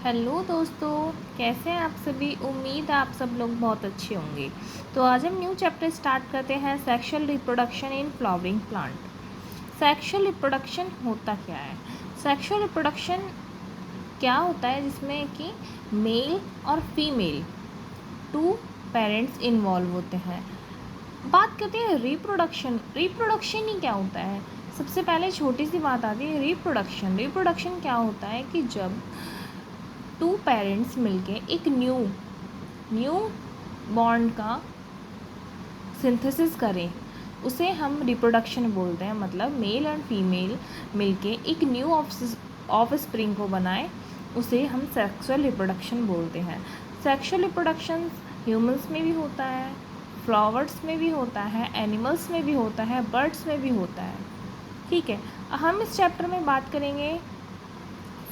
Hello दोस्तों, कैसे हैं आप सभी। उम्मीद है आप सब लोग बहुत अच्छे होंगे। तो आज हम न्यू चैप्टर स्टार्ट करते हैं, sexual reproduction in flowering plant. Sexual reproduction होता क्या है। सेक्सुअल रिप्रोडक्शन क्या होता है जिसमें कि मेल और फीमेल टू पेरेंट्स इन्वॉल्व होते हैं। बात करते हैं रिप्रोडक्शन। रिप्रोडक्शन ही क्या होता है। सबसे पहले छोटी सी बात आती है रिप्रोडक्शन। रिप्रोडक्शन क्या होता है कि जब टू पेरेंट्स मिलके एक न्यू बॉन्ड का सिंथेसिस करें, उसे हम रिप्रोडक्शन बोलते हैं। मतलब मेल एंड फीमेल मिलके एक न्यू ऑफ स्प्रिंग को बनाए, उसे हम सेक्सुअल रिप्रोडक्शन बोलते हैं। सेक्सुअल रिप्रोडक्शन ह्यूमंस में भी होता है, फ्लावर्स में भी होता है, एनिमल्स में भी होता है, बर्ड्स में भी होता है। ठीक है, हम इस चैप्टर में बात करेंगे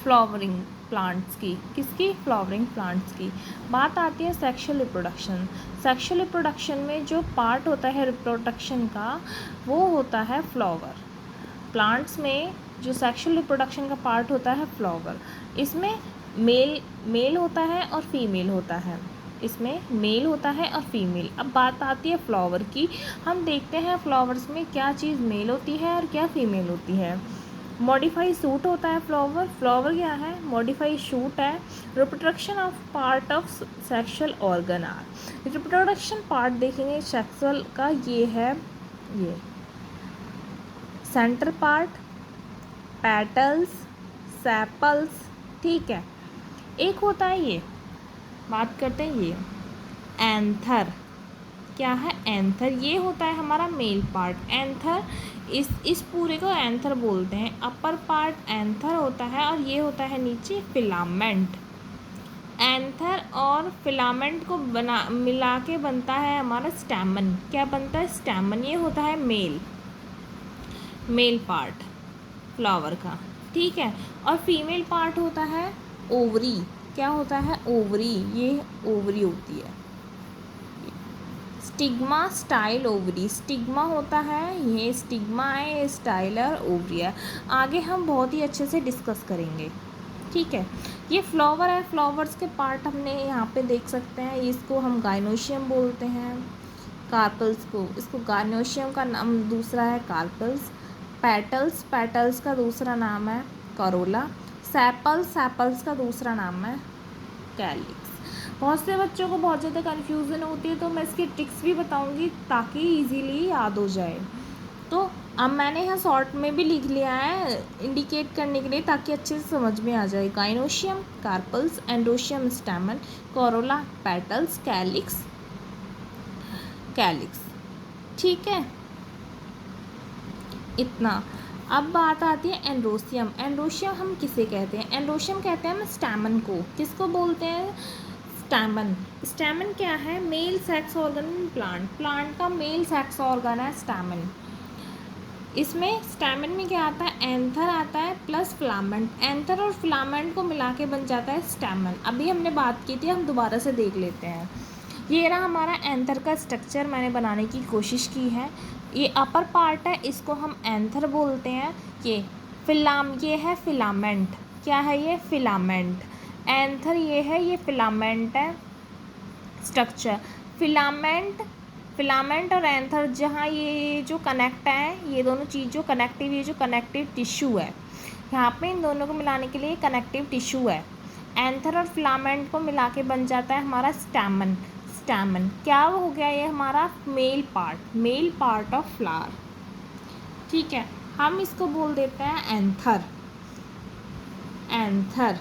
फ्लावरिंग प्लांट्स की। किसकी? फ्लावरिंग प्लांट्स की। बात आती है सेक्सुअल रिप्रोडक्शन। सेक्सुअल रिप्रोडक्शन में जो पार्ट होता है रिप्रोडक्शन का, वो होता है फ्लावर। प्लांट्स में जो सेक्सुअल रिप्रोडक्शन का पार्ट होता है फ्लावर, इसमें मेल होता है और फीमेल होता है। इसमें मेल होता है और फीमेल। अब बात आती है फ्लावर की। हम देखते हैं फ्लावर्स में क्या चीज़ मेल होती है और क्या फीमेल होती है। मॉडिफाई शूट होता है फ्लावर। फ्लावर क्या है? मॉडिफाई शूट है। Reproduction of part of sexual organ are. Reproduction part देखेंगे सेक्सुअल का, ये है ये सेंटर पार्ट, पेटल्स, सेपल्स। ठीक है, एक होता है ये, बात करते हैं ये एंथर। क्या है? एंथर। ये होता है हमारा मेल पार्ट। एंथर, इस पूरे को एंथर बोलते हैं। अपर पार्ट एंथर होता है और ये होता है नीचे फिलामेंट। एंथर और फिलामेंट को मिला के बनता है हमारा स्टैमन। क्या बनता है? स्टैमन। ये होता है मेल पार्ट फ्लावर का। ठीक है, और फीमेल पार्ट होता है ओवरी। क्या होता है? ओवरी। ये ओवरी होती है। Stigma, style, ovary. स्टिग्मा होता है, ये स्टिग्मा है, ये स्टाइल और ओवरी है। आगे हम बहुत ही अच्छे से डिस्कस करेंगे। ठीक है, ये फ्लावर है। फ्लावर्स के पार्ट हमने यहाँ पे देख सकते हैं। इसको हम गाइनोशियम बोलते हैं। कार्पल्स को, इसको गाइनोशियम का नाम दूसरा है कार्पल्स। पेटल्स का दूसरा नाम है करोला। सेपल्स का दूसरा नाम है कैलिक्स। बहुत से बच्चों को बहुत ज़्यादा कन्फ्यूज़न होती है, तो मैं इसकी ट्रिक्स भी बताऊंगी ताकि इजीली याद हो जाए। तो अब मैंने यहाँ शॉर्ट में भी लिख लिया है इंडिकेट करने के लिए, ताकि अच्छे से समझ में आ जाए। Gynoecium, carpels, androecium, stamen, corolla, petals, calyx. ठीक है, इतना। अब बात आती है एंड्रोशियम। एंड्रोशियम हम किसे कहते हैं? एंड्रोशियम कहते हैं हम स्टैमन को। किसको बोलते हैं? स्टैमन। स्टैमन क्या है? Male sex organ in plant. Plant का मेल सेक्स ऑर्गन है स्टैमन। इसमें स्टैमन में क्या आता है? एंथर आता है प्लस फिलामेंट। एंथर और फिलामेंट को मिला के बन जाता है स्टैमन। अभी हमने बात की थी, हम दोबारा से देख लेते हैं। ये रहा हमारा एंथर का स्ट्रक्चर, मैंने बनाने की कोशिश की है। ये अपर पार्ट है, इसको हम एंथर बोलते हैं। ये है फिलामेंट। क्या है ये? फिलामेंट। एंथर ये है, ये फिलामेंट है स्ट्रक्चर। फिलामेंट और एंथर, जहाँ ये जो कनेक्ट है, ये दोनों चीज़ जो कनेक्टिव, ये जो कनेक्टिव टिश्यू है, यहाँ पे इन दोनों को मिलाने के लिए कनेक्टिव टिश्यू है। एंथर और फिलामेंट को मिला के बन जाता है हमारा स्टैमन। स्टैमन क्या हो गया? ये हमारा मेल पार्ट ऑफ फ्लावर। ठीक है, हम इसको बोल देते हैं एंथर।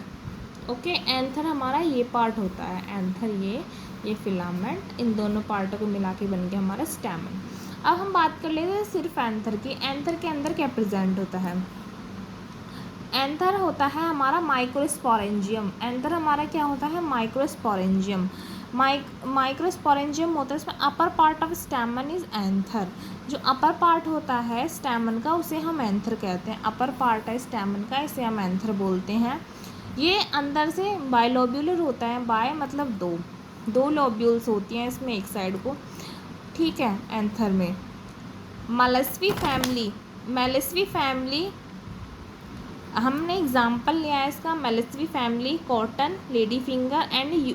ओके, एंथर हमारा ये पार्ट होता है। एंथर ये फिलामेंट, इन दोनों पार्टों को मिला के बन गया हमारा स्टैमन। अब हम बात कर लेते हैं सिर्फ एंथर की। एंथर के अंदर क्या प्रेजेंट होता है? एंथर होता है हमारा माइक्रोस्पोरेंजियम। एंथर हमारा क्या होता है? माइक्रोस्पोरेंजियम। माइक्रोस्पोरेंजियम होता है, इसमें upper part of stamen is anther. जो अपर पार्ट होता है स्टैमन का, उसे हम एंथर कहते हैं। अपर पार्ट है स्टैमन का, इसे हम एंथर बोलते हैं। ये अंदर से बायलोब्यूलर होता है। बाय मतलब दो लोब्यूल्स होती हैं इसमें एक साइड को। ठीक है, एंथर में मेलेस्वी फैमिली हमने एग्जाम्पल लिया है इसका मेलिस्वी family, cotton, lady finger and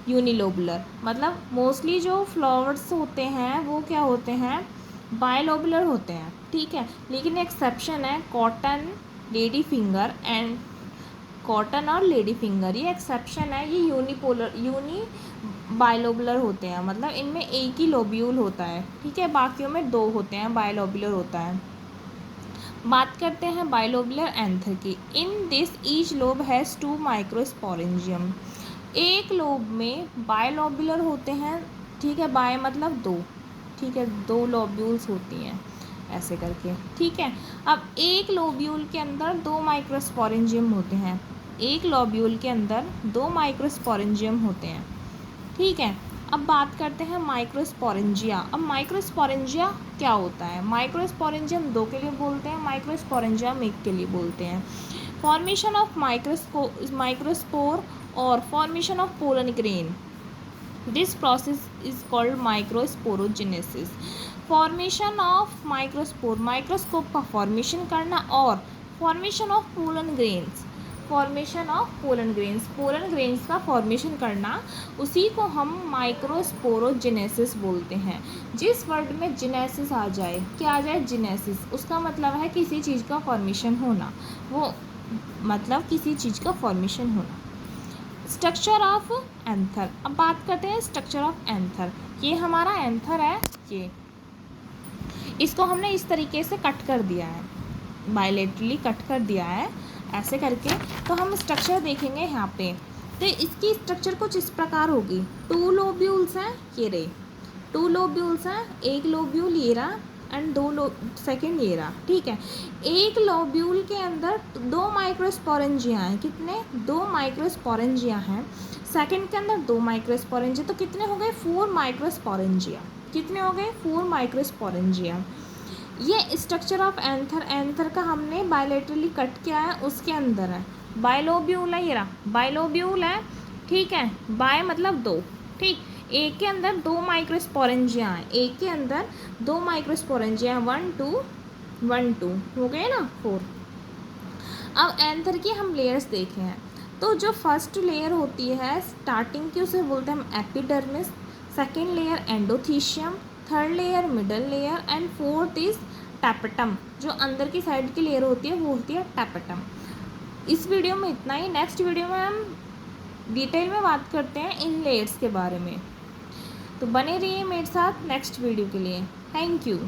unilobular. मतलब मोस्टली जो फ्लावर्स होते हैं वो क्या होते हैं, बायलोबुलर होते हैं, ठीक है। लेकिन एक्सेप्शन है cotton, lady finger and cotton और लेडी फिंगर, ये एक्सेप्शन है, ये यूनी बायलोबुलर होते हैं। मतलब इनमें एक ही लोब्यूल होता है, ठीक है, बाकियों में दो होते हैं, बायलोबुलर होता है। बात करते हैं बायलोबुलर एंथर की। In this each lobe has 2 microsporangium. एक लोब में बायलोबुलर होते हैं, ठीक है, बाय मतलब दो, ठीक है, दो लोब्यूल्स होती हैं ऐसे करके, ठीक है। अब एक लोब्यूल के अंदर 2 माइक्रोस्पोरेंजियम होते हैं, एक लोब्यूल के अंदर 2 माइक्रोस्पोरेंजियम होते हैं, ठीक है। अब बात करते हैं माइक्रोस्पोरेंजिया। अब माइक्रोस्पोरेंजिया क्या होता है, माइक्रोस्पोरेंजियम दो के लिए बोलते हैं, माइक्रोस्पोरेंजियम एक के लिए बोलते हैं। फॉर्मेशन ऑफ माइक्रोस्पोर और formation of pollen grain, this process is called microsporogenesis. Formation of microspore, microscope का फॉर्मेशन करना, और formation of pollen grains, formation of pollen grains, pollen grains का फॉर्मेशन करना, उसी को हम माइक्रोस्पोरोजेनेसिस बोलते हैं। जिस वर्ड में जेनेसिस आ जाए, क्या आ जाए, जेनेसिस, उसका मतलब है किसी चीज़ का फॉर्मेशन होना, वो मतलब किसी चीज़ का फॉर्मेशन होना। Structure of anther. अब बात करते हैं स्ट्रक्चर ऑफ एंथर। ये हमारा एंथर है, ये इसको हमने इस तरीके से कट कर दिया है, बायलेटरली कट कर दिया है ऐसे करके। तो हम स्ट्रक्चर देखेंगे यहाँ पे, तो इसकी स्ट्रक्चर कुछ इस प्रकार होगी। 2 लोब्यूल्स हैं, ये रहे 2 लोब्यूल्स हैं, एक लोब्यूल ये रहा एंड सेकेंड ये रहा, ठीक है। एक लोब्यूल के अंदर 2 माइक्रोस्पोरेंजिया हैं, कितने, 2 माइक्रोस्पोरेंजिया हैं। सेकेंड के अंदर 2 माइक्रोस्पोरेंजिया, तो कितने हो गए, 4 माइक्रोस्पोरेंजिया। कितने हो गए, 4 माइक्रोस्पोरेंजिया। ये स्ट्रक्चर ऑफ एंथर, एंथर का हमने बायलेटरली कट किया है, उसके अंदर है बायलोब्यूल है, ये रहा बायलोब्यूल है, ठीक है, बाय मतलब दो, ठीक। एक के अंदर 2 माइक्रोस्पोरेंजिया हैं, एक के अंदर 2 माइक्रोस्पोरेंजिया हैं, 1 2 1 2 हो गए ना, 4। अब एंथर की हम लेयर्स देखे हैं, तो जो फर्स्ट लेयर होती है स्टार्टिंग की, उसे बोलते हैं हम epidermis, second layer endothecium, third layer middle layer and fourth is tapetum. जो अंदर की साइड की लेयर होती है वो होती है टैपेटम। इस वीडियो में इतना ही, नेक्स्ट वीडियो में हम डिटेल में बात करते हैं इन लेयर्स के बारे में। तो बने रहिए मेरे साथ नेक्स्ट वीडियो के लिए। Thank you.